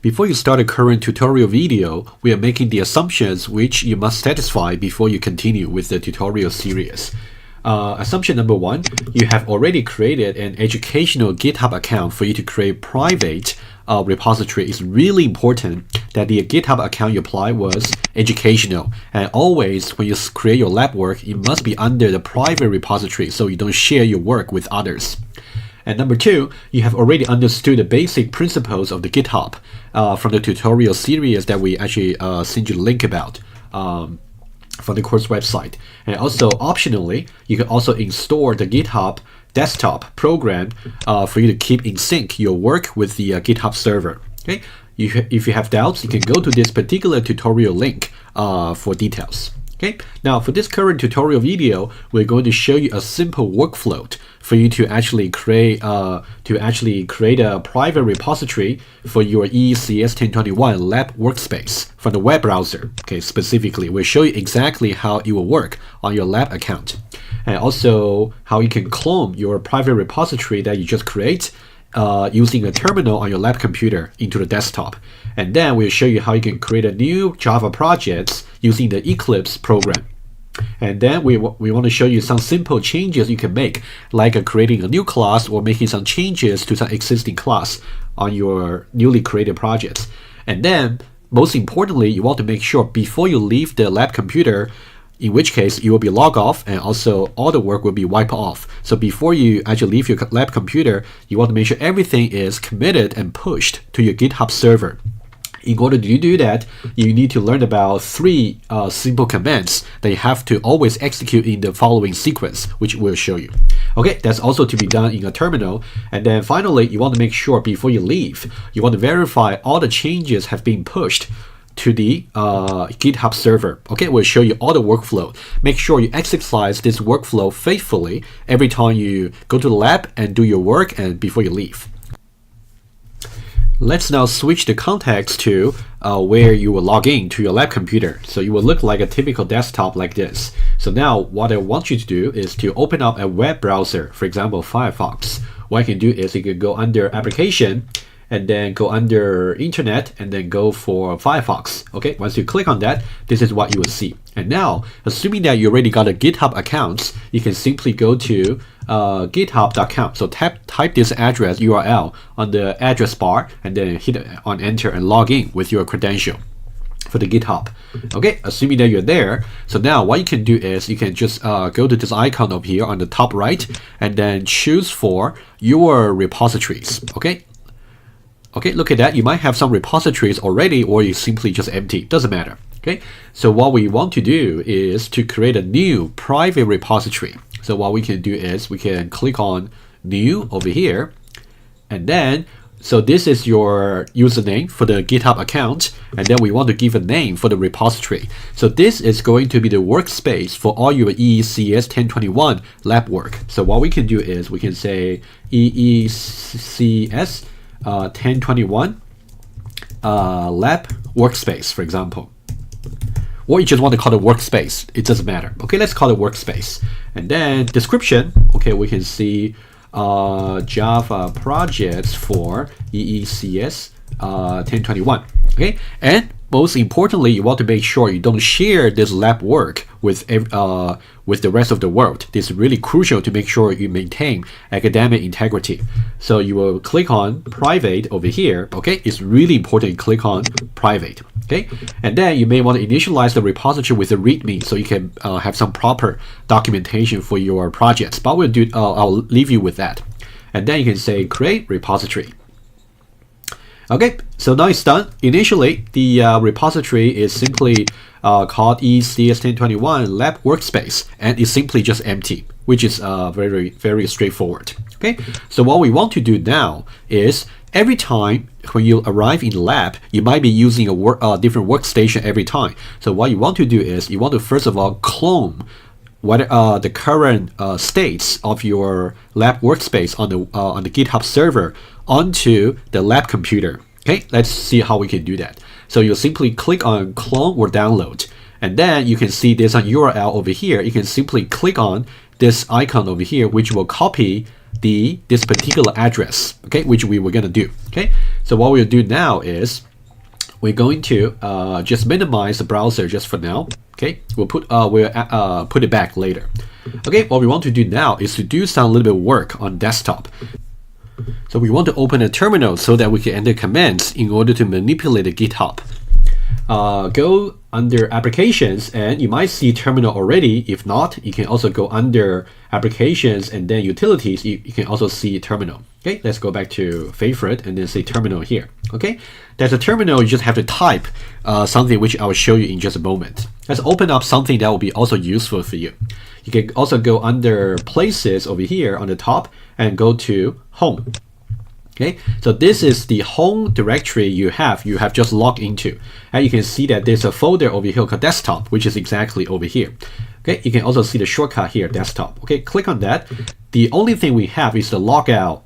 Before you start a current tutorial video, we are making the assumptions which you must satisfy before you continue with the tutorial series. Assumption number one, you have already created an educational GitHub account. For you to create private repository, it's really important that the GitHub account you apply was educational. And always when you create your lab work, it must be under the private repository so you don't share your work with others. And number two, you have already understood the basic principles of the GitHub from the tutorial series that we actually sent you a link about from the course website. And also, optionally, you can also install the GitHub desktop program for you to keep in sync your work with the GitHub server. Okay, if you have doubts, you can go to this particular tutorial link for details. Okay, now for this current tutorial video, we're going to show you a simple workflow for you to actually create a private repository for your ECS 1021 lab workspace from the web browser. Okay, specifically, we'll show you exactly how it will work on your lab account, and also how you can clone your private repository that you just create using a terminal on your lab computer into the desktop. And then we'll show you how you can create a new Java project using the Eclipse program. And then we want to show you some simple changes you can make, like creating a new class or making some changes to some existing class on your newly created projects. And then, most importantly, you want to make sure before you leave the lab computer, in which case you will be logged off and also all the work will be wiped off. So before you actually leave your lab computer, you want to make sure everything is committed and pushed to your GitHub server. In order to do that, you need to learn about three simple commands that you have to always execute in the following sequence, which we'll show you. Okay, that's also to be done in a terminal. And then finally, you want to make sure before you leave, you want to verify all the changes have been pushed to the GitHub server. Okay, we'll show you all the workflow. Make sure you exercise this workflow faithfully every time you go to the lab and do your work and before you leave. Let's now switch the context to where you will log in to your lab computer. So it will look like a typical desktop like this. So now what I want you to do is to open up a web browser, for example, Firefox. What you can do is you can go under application and then go under internet and then go for Firefox. Okay, once you click on that, this is what you will see. And now, assuming that you already got a GitHub account, you can simply go to github.com. So type this address URL on the address bar and then hit on enter and log in with your credential for the GitHub. Okay, assuming that you're there, so now what you can do is you can just go to this icon over here on the top right and then choose for your repositories. Okay, look at that. You might have some repositories already, or it's simply just empty. Doesn't matter. Okay, so what we want to do is to create a new private repository. So what we can do is we can click on new over here, and then so this is your username for the GitHub account, and then we want to give a name for the repository. So this is going to be the workspace for all your ECS 1021 lab work. So what we can do is we can say ECS 1021 lab workspace, for example. Or you just want to call it workspace, it doesn't matter. Okay, let's call it workspace. And then description, okay, we can see Java projects for ECS 1021. Okay, and most importantly, you want to make sure you don't share this lab work with the rest of the world. This is really crucial to make sure you maintain academic integrity. So you will click on private over here. Okay, it's really important you click on private. Okay, and then you may want to initialize the repository with a README so you can have some proper documentation for your projects. But I'll leave you with that. And then you can say create repository. Okay, so now it's done. Initially, the repository is simply called ECS 1021 Lab Workspace, and it's simply just empty, which is very, very straightforward. Okay, so what we want to do now is every time when you arrive in the lab, you might be using a different workstation every time. So what you want to do is you want to first of all clone what the current states of your lab workspace on the GitHub server onto the lab computer. Okay, let's see how we can do that. So you'll simply click on clone or download, and then you can see there's a URL over here. You can simply click on this icon over here, which will copy this particular address. Okay, which we were gonna do. Okay, so what we'll do now is we're going to just minimize the browser just for now. Okay, we'll put it back later. Okay, what we want to do now is to do some little bit of work on desktop. So we want to open a terminal so that we can enter commands in order to manipulate the GitHub. Go under applications and you might see terminal already. If not, you can also go under applications and then utilities. You can also see terminal. Okay, let's go back to favorite and then say terminal here. Okay, there's a terminal. You just have to type something which I will show you in just a moment. Let's open up something that will be also useful for you. You can also go under places over here on the top and go to home. Okay, so this is the home directory you have just logged into, and you can see that there's a folder over here called desktop, which is exactly over here. Okay, you can also see the shortcut here, desktop. Okay, click on that. The only thing we have is the logout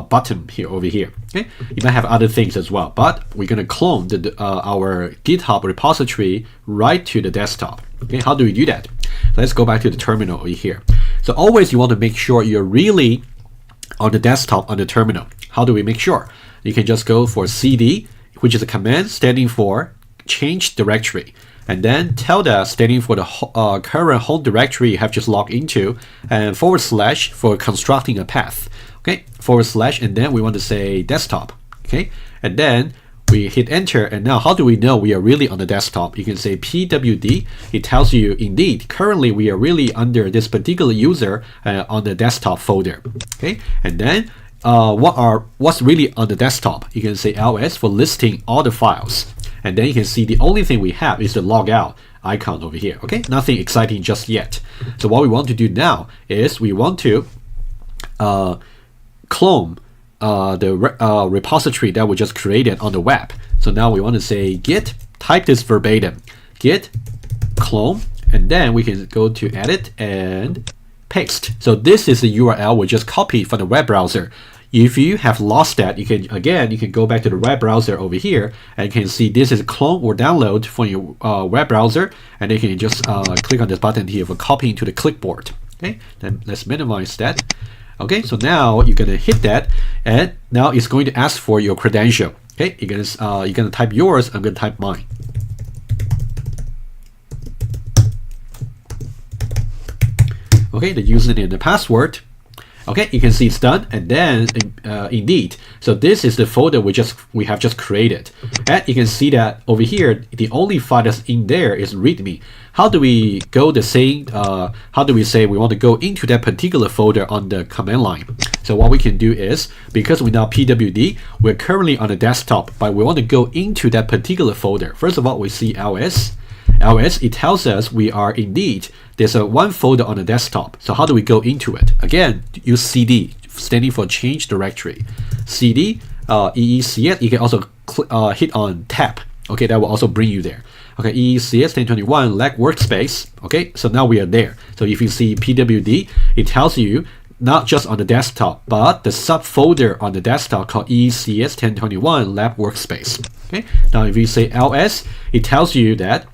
button here over here. Okay, you might have other things as well, but we're gonna clone our GitHub repository right to the desktop. Okay, how do we do that? Let's go back to the terminal over here. So always you want to make sure you're really on the desktop on the terminal. How do we make sure? You can just go for cd, which is a command standing for change directory, and then tilde standing for the current home directory you have just logged into, and / for constructing a path. Okay, / and then we want to say desktop. Okay, and then we hit enter, and now how do we know we are really on the desktop? You can say pwd. It tells you indeed currently we are really under this particular user on the desktop folder. Okay, and then what's really on the desktop? You can say ls for listing all the files, and then you can see the only thing we have is the logout icon over here. Okay, nothing exciting just yet. So what we want to do now is we want to clone the repository that we just created on the web. So now we want to say git, type this verbatim, git clone, and then we can go to edit and paste. So this is the URL we just copied from the web browser. If you have lost that, you can go back to the web browser over here and you can see this is clone or download from your web browser, and then you can just click on this button here for copying to the clipboard. Okay, then let's minimize that. Okay, so now you're gonna hit that, and now it's going to ask for your credential. Okay, you're gonna type yours. I'm gonna type mine. Okay, the username and the password. Okay, you can see it's done, and then indeed, so this is the folder we have just created, and you can see that over here the only file that's in there is README. How do we go the same? How do we say we want to go into that particular folder on the command line? So what we can do is, because we now pwd, we're currently on the desktop, but we want to go into that particular folder. First of all, we see ls. It tells us we are indeed, there's one folder on the desktop. So how do we go into it? Again, use cd, standing for change directory. cd, EECS, you can also hit on tab. Okay, that will also bring you there. Okay, EECS 1021 lag workspace. Okay, so now we are there. So if you see pwd, it tells you not just on the desktop, but the subfolder on the desktop called EECS 1021 lab workspace. Okay, now if you say ls, it tells you that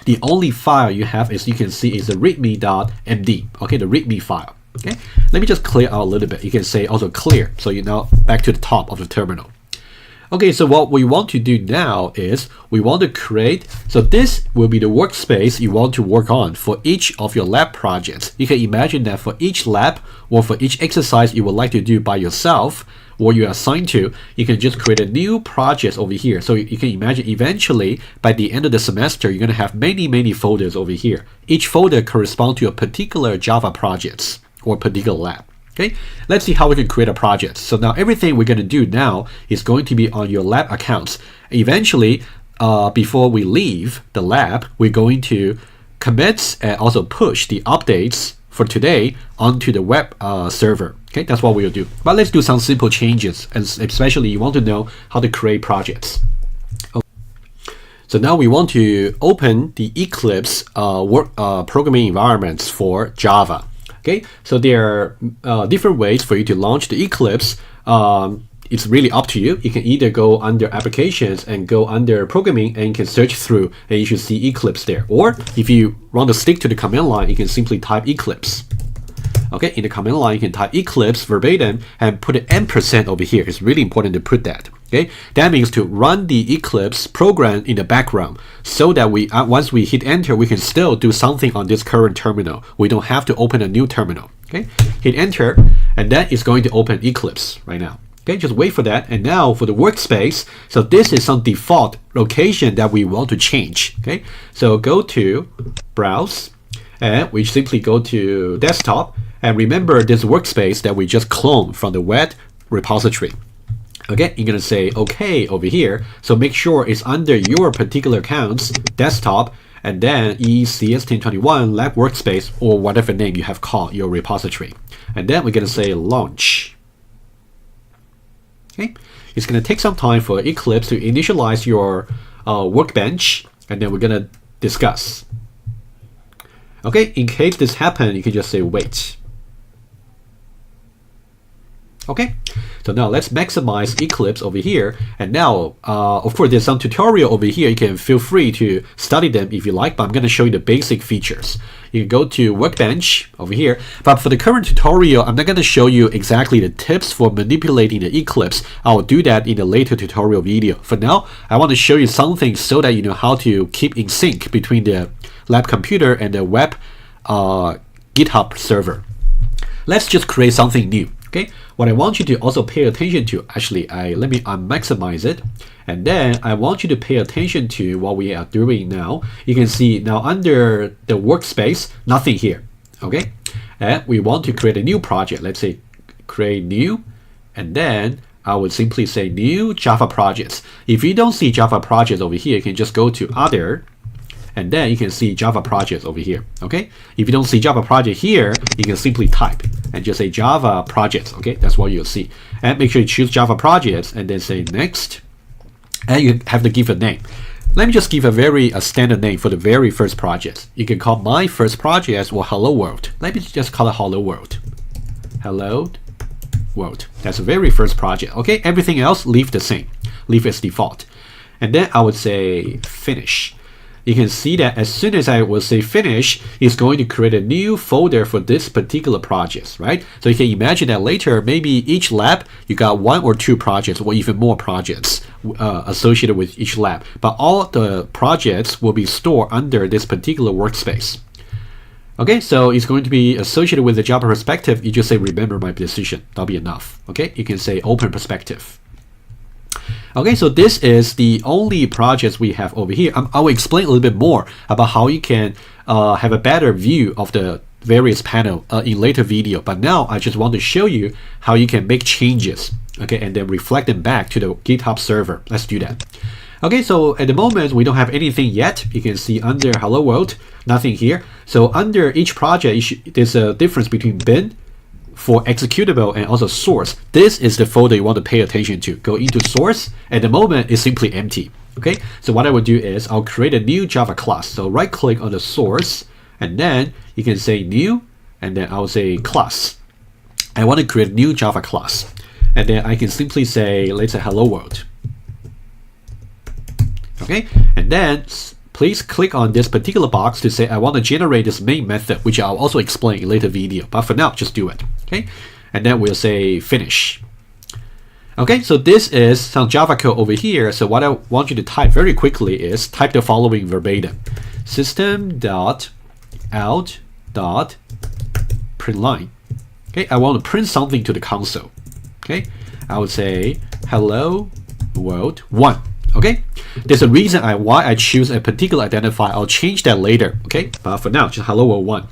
the only file you have, as you can see, is the readme.md. Okay, the readme file. Okay, let me just clear out a little bit. You can say also clear, so you're now back to the top of the terminal. Okay, so what we want to do now is we want to create, so this will be the workspace you want to work on for each of your lab projects. You can imagine that for each lab or for each exercise you would like to do by yourself or you're assigned to, you can just create a new project over here. So you can imagine eventually by the end of the semester you're going to have many folders over here. Each folder corresponds to a particular Java project or particular lab. Okay, let's see how we can create a project. So now everything we're going to do now is going to be on your lab accounts. Eventually, before we leave the lab, we're going to commit and also push the updates for today onto the web server. Okay, that's what we'll do. But let's do some simple changes, and especially you want to know how to create projects. Okay. So now we want to open the Eclipse programming environments for Java. Okay, so there are different ways for you to launch the Eclipse. It's really up to you. You can either go under applications and go under programming and you can search through and you should see Eclipse there. Or if you want to stick to the command line, you can simply type Eclipse. Okay, in the command line, you can type Eclipse verbatim and put an ampersand over here. It's really important to put that. Okay, that means to run the Eclipse program in the background so that we once we hit enter, we can still do something on this current terminal. We don't have to open a new terminal. Okay, hit enter, and that is going to open Eclipse right now. Okay, just wait for that. And now for the workspace, so this is some default location that we want to change. Okay, so go to browse, and we simply go to desktop, and remember this workspace that we just cloned from the web repository. Okay, you're gonna say OK over here. So make sure it's under your particular account's desktop, and then ECS1021 lab workspace or whatever name you have called your repository. And then we're gonna say launch. Okay, it's gonna take some time for Eclipse to initialize your workbench, and then we're gonna discuss. Okay, in case this happens, you can just say wait. Okay, so now let's maximize Eclipse over here. And now, of course, there's some tutorial over here. You can feel free to study them if you like, but I'm going to show you the basic features. You can go to Workbench over here. But for the current tutorial, I'm not going to show you exactly the tips for manipulating the Eclipse. I'll do that in a later tutorial video. For now, I want to show you something so that you know how to keep in sync between the lab computer and the web GitHub server. Let's just create something new. Okay, what I want you to also pay attention to, actually, let me unmaximize it, and then I want you to pay attention to what we are doing now. You can see now under the workspace, nothing here. Okay, and we want to create a new project. Let's say create new, and then I would simply say new Java projects. If you don't see Java projects over here, you can just go to other, and then you can see Java projects over here. Okay, if you don't see Java project here, you can simply type and just say Java projects. Okay, that's what you'll see. And make sure you choose Java projects and then say next, and you have to give a name. Let me just give a standard name for the very first project. You can call my first project or Hello World. Let me just call it Hello World. Hello World. That's the very first project. Okay, everything else leave the same, leave as default. And then I would say finish. You can see that as soon as I will say finish, it's going to create a new folder for this particular project, right? So you can imagine that later, maybe each lab, you got 1 or 2 projects or even more projects associated with each lab. But all the projects will be stored under this particular workspace. Okay, so it's going to be associated with the Java perspective. You just say, remember my decision. That'll be enough. Okay, you can say open perspective. Okay, so this is the only projects we have over here. I will explain a little bit more about how you can have a better view of the various panel in later video. But now I just want to show you how you can make changes, okay, and then reflect them back to the GitHub server. Let's do that. Okay, so at the moment we don't have anything yet. You can see under Hello World, nothing here. So under each project, there's a difference between bin for executable and also source. This is the folder you want to pay attention to. Go into source. At the moment, it's simply empty. Okay, so what I will do is I'll create a new Java class. So right click on the source, and then you can say new, and then I'll say class. I want to create a new Java class, and then I can simply say, let's say Hello World. Okay, and then please click on this particular box to say I want to generate this main method, which I'll also explain in later video. But for now, just do it. Okay, and then we'll say finish. Okay, so this is some Java code over here. So what I want you to type very quickly is type the following verbatim: system.out.println. Okay, I want to print something to the console. Okay, I would say hello world 1. Okay, there's a reason why I choose a particular identifier. I'll change that later. Okay, but for now, just hello world 1.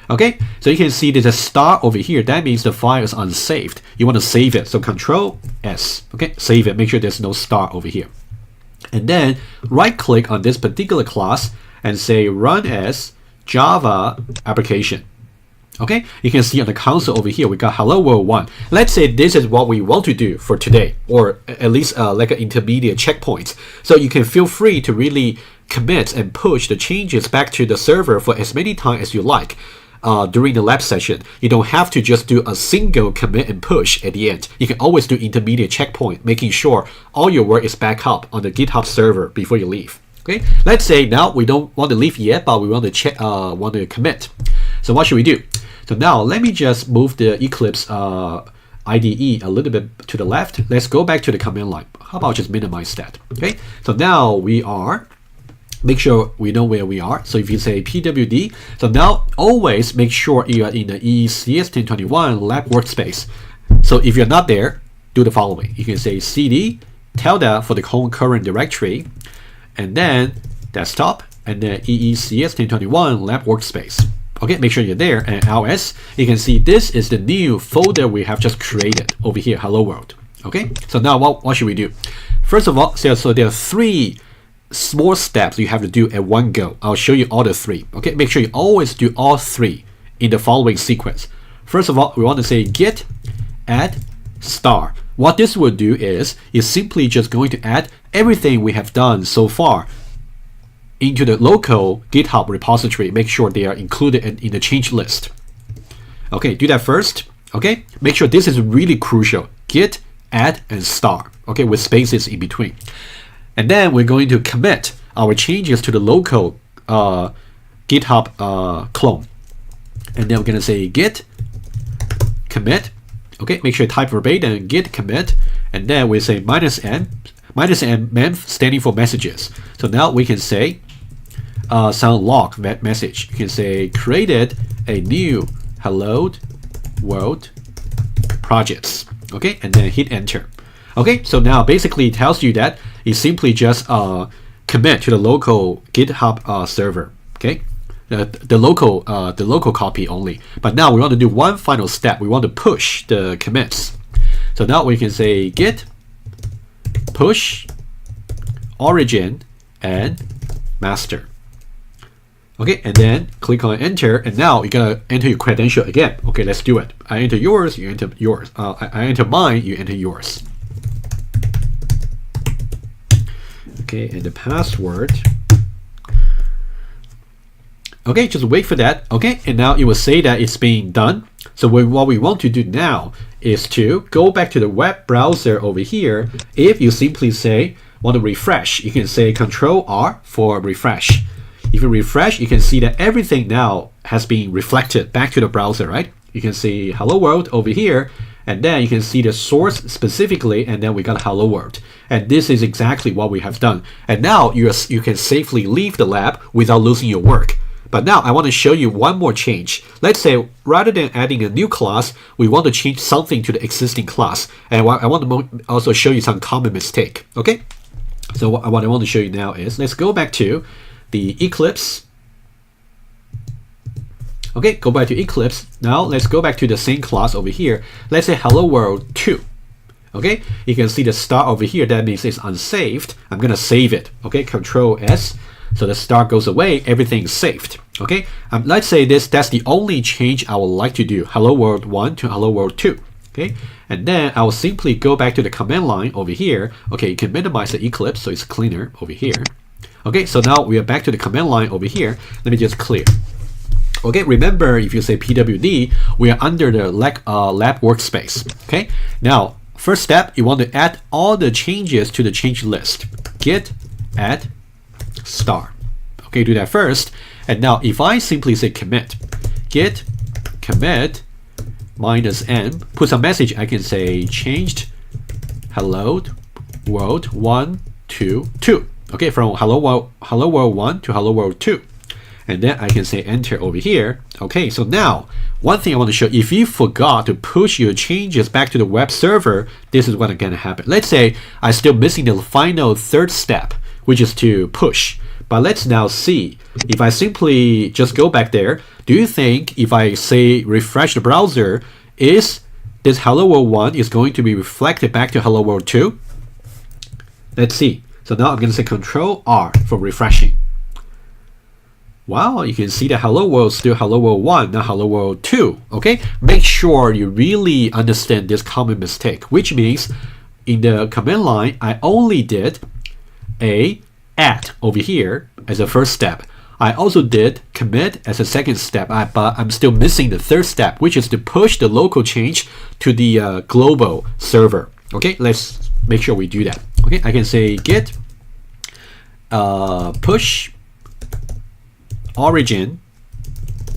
Okay, so you can see there's a star over here. That means the file is unsaved. You want to save it. So Control S. Okay, save it. Make sure there's no star over here. And then right click on this particular class and say run as Java application. Okay, you can see on the console over here we got hello world 1. Let's say this is what we want to do for today, or at least like an intermediate checkpoint. So you can feel free to really commit and push the changes back to the server for as many times as you like during the lab session. You don't have to just do a single commit and push at the end. You can always do intermediate checkpoint, making sure all your work is back up on the GitHub server before you leave. Okay, let's say now we don't want to leave yet, but we want to check, want to commit. So what should we do? So now let me just move the Eclipse IDE a little bit to the left. Let's go back to the command line. How about just minimize that? Okay, so now we are, make sure we know where we are. So if you say pwd, so now always make sure you are in the EECS 1021 lab workspace. So if you're not there, do the following. You can say cd, tell that for the current directory, and then desktop, and then EECS 1021 lab workspace. Okay, make sure you're there, and ls, you can see this is the new folder we have just created over here, hello world. Okay, so now what should we do? First of all, so there are 3 small steps you have to do at one go. I'll show you all the 3. Okay, make sure you always do all 3 in the following sequence. First of all, we want to say git add star. What this will do is simply just going to add everything we have done so far into the local GitHub repository. Make sure they are included in the change list. Okay, do that first. Okay, make sure this is really crucial. Git, add, and star. Okay, with spaces in between. And then we're going to commit our changes to the local GitHub clone. And then we're going to say git commit. Okay, make sure you type verbatim git commit. And then we say -m. -m standing for messages. So now we can say some log message. You can say created a new hello world projects. Okay, and then hit enter. Okay, so now basically it tells you that it simply just commit to the local GitHub server. Okay, the local copy only. But now we want to do one final step. We want to push the commits. So now we can say git push origin and master. Okay, and then click on enter, and now you gotta enter your credential again. Okay, let's do it. I enter yours, you enter yours. I enter mine, you enter yours. Okay, and the password. Okay, just wait for that. Okay, and now it will say that it's being done. So what we want to do now is to go back to the web browser over here. If you simply say want to refresh, you can say Control R for refresh. If you refresh, you can see that everything now has been reflected back to the browser, right? You can see hello world over here, and then you can see the source specifically, and then we got hello world. And this is exactly what we have done. And now you can safely leave the lab without losing your work. But now I want to show you one more change. Let's say rather than adding a new class, we want to change something to the existing class. And I want to also show you some common mistake. Okay? So what I want to show you now is, let's go back to the Eclipse. Okay, go back to Eclipse. Now let's go back to the same class over here. Let's say hello world 2. Okay, you can see the star over here. That means it's unsaved. I'm gonna save it. Okay, Control S. So the star goes away. Everything is saved. Okay, let's say that's the only change I would like to do. Hello world 1 to hello world 2. Okay, and then I will simply go back to the command line over here. Okay, you can minimize the Eclipse so it's cleaner over here. Okay, so now we are back to the command line over here. Let me just clear. Okay, remember if you say pwd, we are under the lab workspace. Okay, now first step, you want to add all the changes to the change list. Git add star. Okay, do that first. And now if I simply say commit, git commit -m, put some message, I can say changed hello world 1 to 2. Okay, from hello world 1 to hello world 2. And then I can say enter over here. Okay, so now one thing I want to show, if you forgot to push your changes back to the web server, this is what's going to happen. Let's say I'm still missing the final 3rd step, which is to push. But let's now see, if I simply just go back there, do you think if I say refresh the browser, is this hello world 1 is going to be reflected back to hello world 2? Let's see. So now I'm going to say Control R for refreshing. Wow, you can see that hello world still hello world 1, not hello world 2. Okay, make sure you really understand this common mistake, which means in the command line, I only did a add over here as a first step. I also did commit as a second step, but I'm still missing the 3rd step, which is to push the local change to the global server. Okay, let's make sure we do that. Okay, I can say git push origin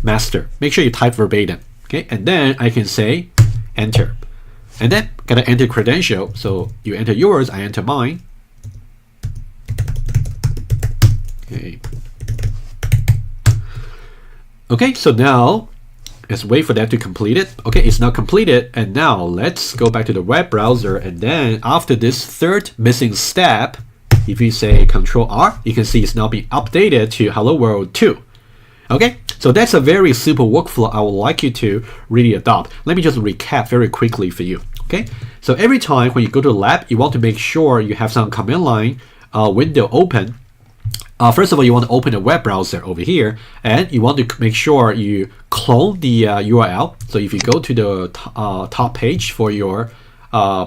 master. Make sure you type verbatim. Okay, and then I can say enter. and then gonna enter credential. So you enter yours, I enter mine. Okay. Okay, so now let's wait for that to complete it. Okay, it's now completed, and now let's go back to the web browser, and then after this third missing step, if you say Control R, you can see it's now being updated to Hello World 2. Okay, so that's a very simple workflow I would like you to really adopt. Let me just recap very quickly for you. Okay, so every time when you go to the lab, you want to make sure you have some command line window open. First of all, you want to open a web browser over here, and you want to make sure you clone the URL. So if you go to the top page for your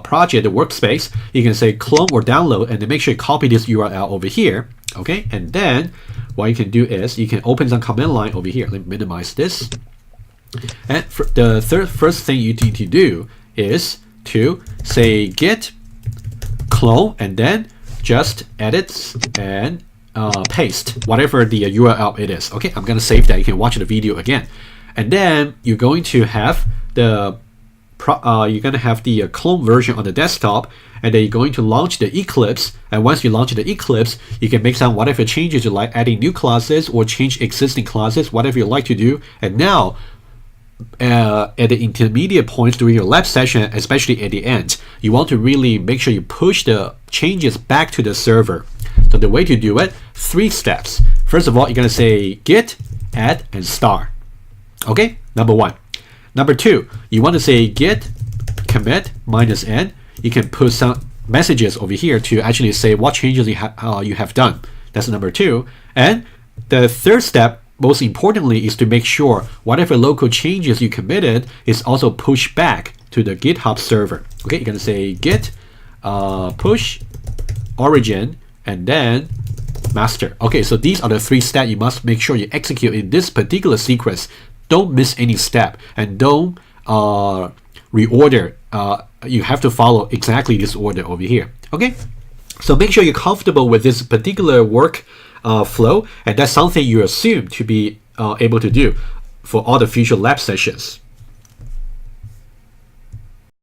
project, the workspace, you can say clone or download, and then make sure you copy this URL over here. Okay, and then what you can do is you can open some command line over here. Let me minimize this. And the first thing you need to do is to say git clone, and then just edit and paste whatever the URL it is. Okay, I'm gonna save that. You can watch the video again, and then you're going to have the clone version on the desktop, and then you're going to launch the Eclipse. And once you launch the Eclipse, you can make some whatever changes you like, adding new classes or change existing classes, whatever you like to do. And now at the intermediate points during your lab session, especially at the end, you want to really make sure you push the changes back to the server. So the way to do it, 3 steps. First of all, you're going to say git, add, and start. Okay, number 1. Number 2, you want to say git commit -n. You can put some messages over here to actually say what changes you have done. That's number 2. And the third step, most importantly, is to make sure whatever local changes you committed is also pushed back to the GitHub server. Okay, you're going to say git push origin and then master. Okay, so these are the 3 steps you must make sure you execute in this particular sequence. Don't miss any step, and don't reorder. You have to follow exactly this order over here. Okay, so make sure you're comfortable with this particular work flow, and that's something you assume to be able to do for all the future lab sessions.